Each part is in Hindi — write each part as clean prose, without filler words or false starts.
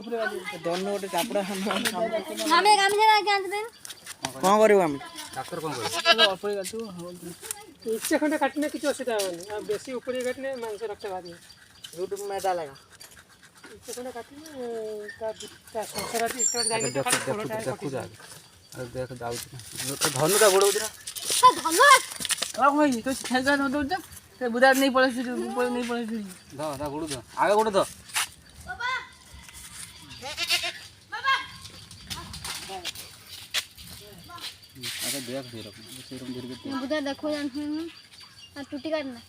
दोनों गोटे चापड़ा हमें काम से आके आंते कौन करियो हम डॉक्टर कौन करे ऊपर काटू इच्छा खंडे काटने की असुविधा होनी अब बेसी ऊपर काटने मांस रक्त बाहर यूट्यूब में डालेगा इच्छा खंडे काटने का संसाराची स्टार्ट जाएगी तो खाली थोड़ा टाइम देखु जा अरे देख जाऊ धनु का गोड़ उधर धन्यवाद अब भाई तो खेलगा न दो ते बुदार नहीं पड़े ऊपर नहीं पड़े दा दा गोड़ द आगे गोड़ द अरे देख दे रख सिरम धीरे के बुधा देखो जान टूटी काटना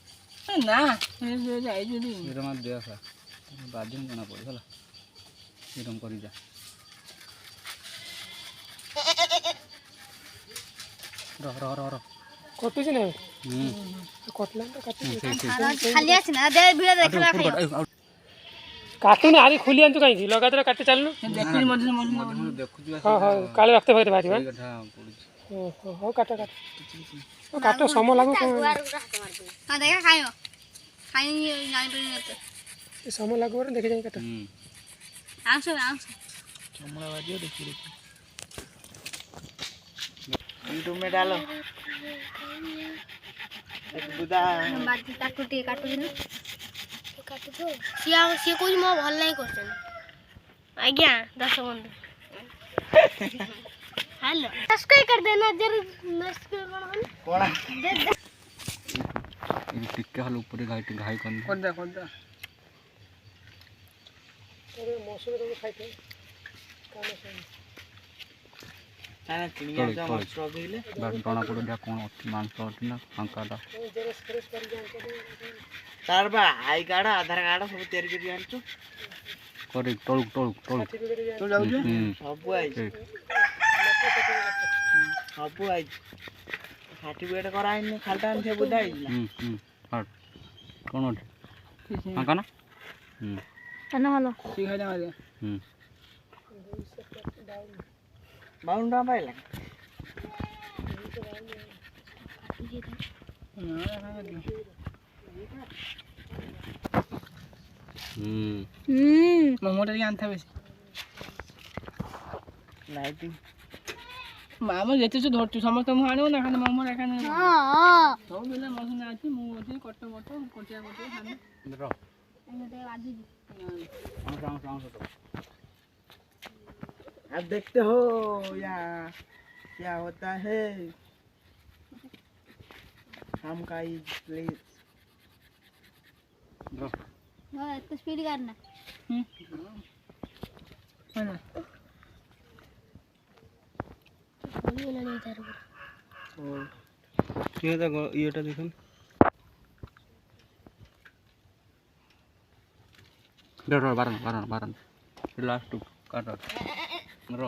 ना ये जाई जदी सिरम देख बादिन जना पड़ होला सिरम करी जा रह रह रह कटुछ नहीं कटला तो काटू खाली आछ ना दे वीडियो देखला खाई काटू ने आरी खुली आंतु कहीं लगातार काटे चलनु देखनी मधु देखु जा हां हां काले रक्त भगत बारी हां गठा पड़ी हो काटो काटो काटो समय लागो हां देखा खायो खाई जानी पड़ी नहीं समय लागो देखे जाई काटो आंसो चमड़ा बाजियो देखी यूट्यूब में डालो बुदा बाकी काटू ना काटू तो सिया कोई मो भल नहीं करछन आज्ञा 10 बंद हेलो सब्सक्राइब कर देना जरूर सब्सक्राइब कोना दे ये टिक्के हल ऊपर घाई करन कोन दा अरे मौसम तो खाइते काम से आना चिड़िया जा मस्त गइले टणा पड़ जा कौन मांस अति ना फांकाटा जरा फ्रेश कर जान तार बा आई कार्ड आधार कार्ड सब तैयारी कर जानछु करे टळुक तो जाउछु सब आई सर्टिफिकेट कराइन खालटा आन थे बुदाई हट कौन फांका ना खाना वाला सिखा जा दे 52 टका पाइला मोमोटा के आनथा बेसी लाइटिंग मामा जेते जो धरतु समस्त मु आनो ना खाने मामा रा खाने हां तो बिना मसना आछि मु अछि कट्ट मट्ट कोटिया कोटिया खाने रो एने बाजू अब देखते हो यहाँ क्या होता है हम का प्लीज रो हां इसको स्पीड करना है ना ये ना नहीं इधर और ये तो येटा देखन रो बारन लास्ट काट रो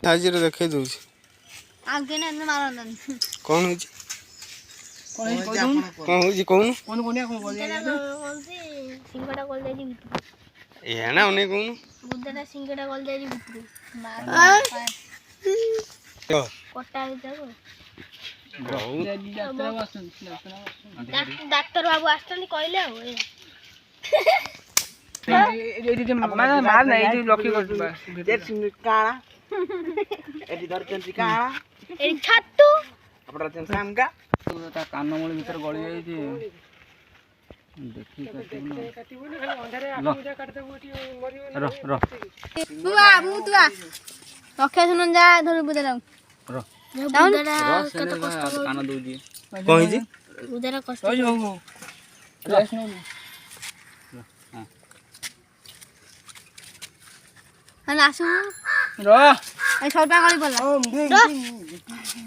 हाजिर देखे दउ आगे ना मारन कौन हो कौन कोनिया को बोल बोलती सिंगड़ा कॉल जाई भितर ए ना उन्हें कौन बुद्धटा सिंगड़ा कॉल जाई भितर मार कोटा भितर डाक्टर बाबू आस्तनी कहले हो मार ना ये लॉकी कर दे काळा एडी दरचंती काळा ए छट्टू अपरा चन शाम का ता कान मूल भीतर गळी जाई छी देखि काटिबो ना खाली अंधारे आखु जा काट देबो टी मरियो रो रो बुआ मुतुआ रखे सुनन जा धर बुदे जाऊ रो बुदरा कत कष्ट कान दउ जी कहि जी बुदरा कष्ट हो जो रेस्ट नो हन आसु रो ए 100 टका गली बोला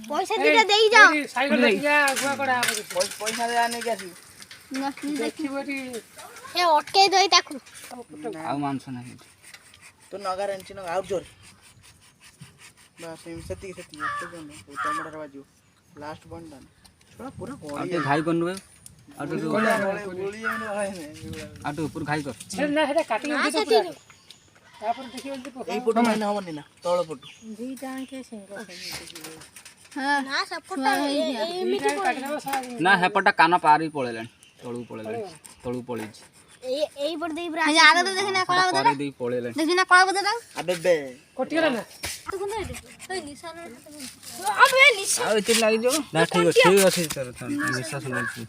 पैसा दिटा देई जाओ साइकिल ले जा गुआ कड़ा पैसा दे आने के आसी देखिबो टी ए अटके दई ताकू आ मांस नाही तो नगर अंची न आउट जोर बस एम सती तो जन टमाटर बाजू लास्ट वन डन पूरा आटे घाई करनु गोली है आटे ऊपर घाई कर ना हेदा काटिंग दे पूरा तापर देखिबो जे এই পটু মানে হবনি না তଳ পটু दुईटा के सिंगल हां ना सपोर्ट एमिति काटना सा ना हेपटा कान पारी पळेलान तळू पळेलान तळू पळीज ଏଇ ପଟ ଦେଇ ପୁରା ଆଗ ତ ଦେଖିନା କଳା ବଦା ପରେ ଦେଇ ପଳେଇଲାଣି ଦେଖିନା କଳା ବଦା ଆବେ ବେ କଟିଗଲା ନା ଆଉ ଏତେ ଲାଗିଯିବ ନା ଠିକ ଅଛି ତୋର ନିଶ୍ୱାସ ନେଉଛି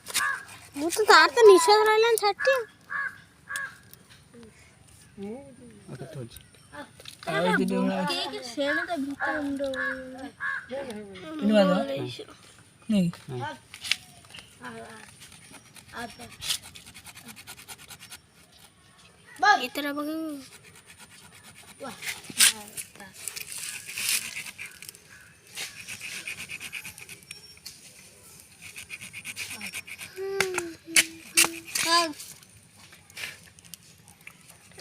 ମୁଁ ତ ତାର ତ ନିଶ୍ୱାସ ରହିଲାନି ଛାଟି କେତେ ଅଛି ସେଣେ ତ ଭିତର ମୁଣ୍ଡ ଏତେଟା ପକେଇବୁ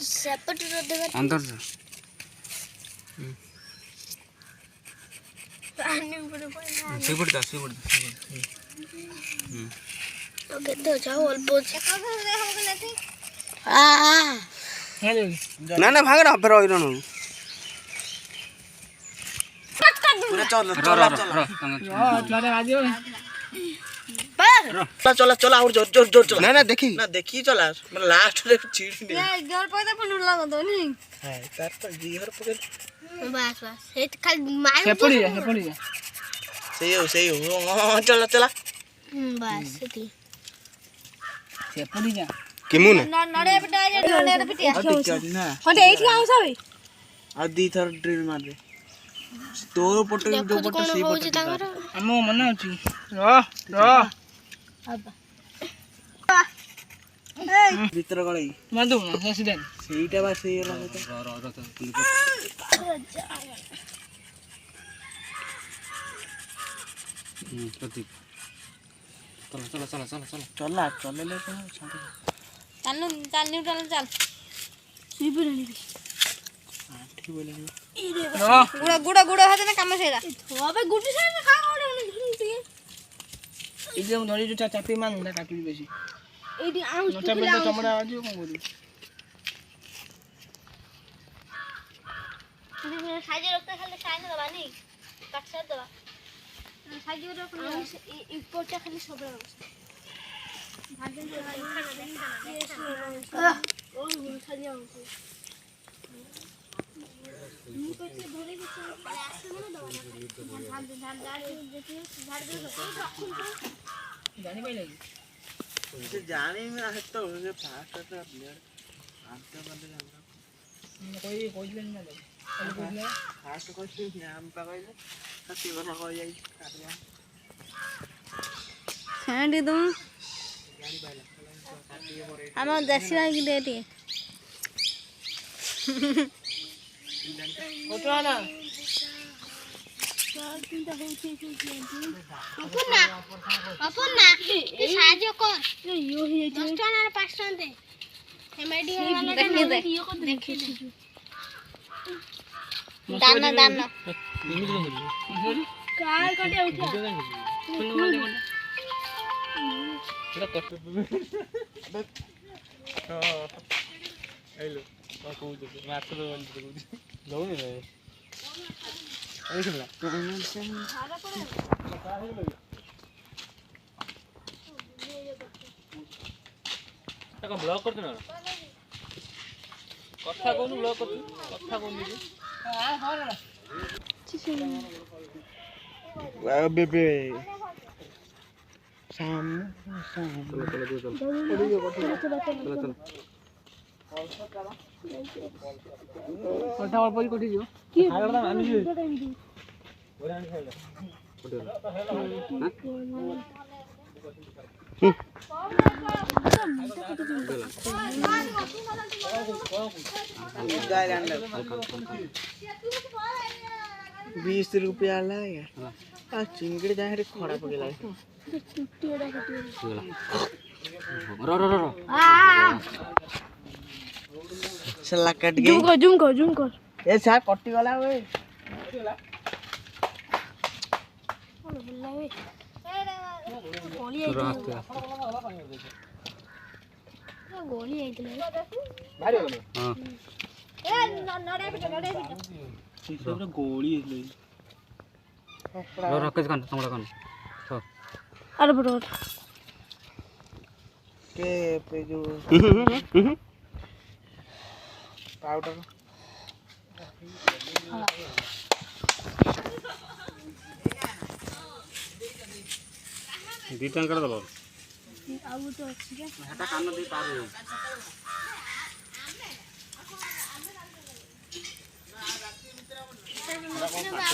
ସେପଟରେ ଦେବା ଅନ୍ତର ପାଣି ଉପରେ ପଡ଼ିଲା ସେପଟେ ଯା ସେପଟେ ଆଉ କେତେ ଅଛି ଆଉ ଅଳ୍ପ ଅଛି ନା ନା ଭାଗ ନା ଫେର ହଇରାଣ ହଉ ପୁରା ଚଲ चला चला और जोर जोर जोर चला ना ना देखी ना देखी चला मतलब लास्ट रे चीड़ दे जोर पकड़ पुन लगा दो नी है तार पर जीहर पकड़ बस बस हे खाली मार सही हो चला चला बस सेती किमु ना नडे पिटा नडे पिटिया ना होते एठी आउ सब आ दी थर ड्रिल मार दे तोर पटे जो पटे से पटे ଆମ ମନେ ଅଛି भीतर गळई मार दो ना सीधा ସେଇଟା ବା ସେଇ ହେଲା କଥା ପ୍ରତୀକ ଚଲ ଚଲ ଚଲ ଚଲ ଚଲ ଚଲା ଚଲେଲେ କଣ ଶାନ୍ତି चल न्यूट्रल चल सुइबुरनी आठी बोले गुड़ा गुड़ा गुड़ा हाथ में काम सेरा अबे गुटी से खा ओडे ठीक एकदम धरी जो चापी मान ना काटी बेसी एडी आउ नटा पे तो चमड़ा आज कोन करू साइज रखते खाली साइन दबा नहीं काट से दबा साइज रख ई पोटा खाली सबरा भाजन और उठा दिया हमको मुंह पे से धरे के आसे में दबा धान धान झाड़ देखिए झाड़ दे जानी पाई लगी से जाने में है तो ये फास्ट तो प्लेयर आते बंदे जानता कोई लेन ना लगे फास्ट कोई नाम पकड़ले सती बना हो जाई काट गया छांडी दो हम देसी भाई दे दी कोटवा ना अपना ये साहाଯ୍य कर यो ही 10 टका ना 5 टका दे एमआईडी वाला देखि दे दाना दाना काय कटे उठा हेलो कहू दे माछ तो बंद कर दो नहीं रे देखला ताका ब्लॉक करते ना कथा कोन ब्लॉक करते कथा कोन दे बेबे शाम शाम चल कोठा और कोठी जो आगड़ा आनी जी ओरान खाइला ₹20 लागे आ चिंगड़ी जाहे रे खड़ा पकेला रो सला कट गई जूम कर ए सा कटि गला ओए गोली आई थी भारी हो हां ए नडे पिटे सीधे गोली ले रो रख के कान तमड़ा कान तो अरे बड़ो কে এই ଯୋଉ ପାଉଡର ଦୁଇ ଟଙ୍କାର ଦେବ ଆଉ ଗୋଟେ ଅଛି ଯେ ହେଟା କାନ ଦେଇ ପାର ହେଉ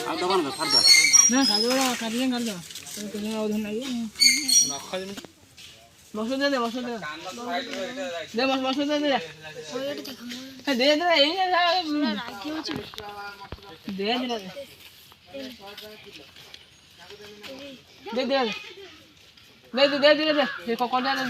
ଆଉ ଦେବ ନା ଛାଡ଼ ନା କାଲିବେଳ କାଲିଏ କାଲିଦେବା ତୁମେ ଆଉ ଧନ ଲାଗିବ ବସ ଦେ ବସ ଦେ ଦେ ବସ ଦେ ଦେ ଦେ ଦେ ଏଇ ରାଗି ହଉଛି ଦେ ଦେ ଦେ ସେ କକଡ଼ା ଦେ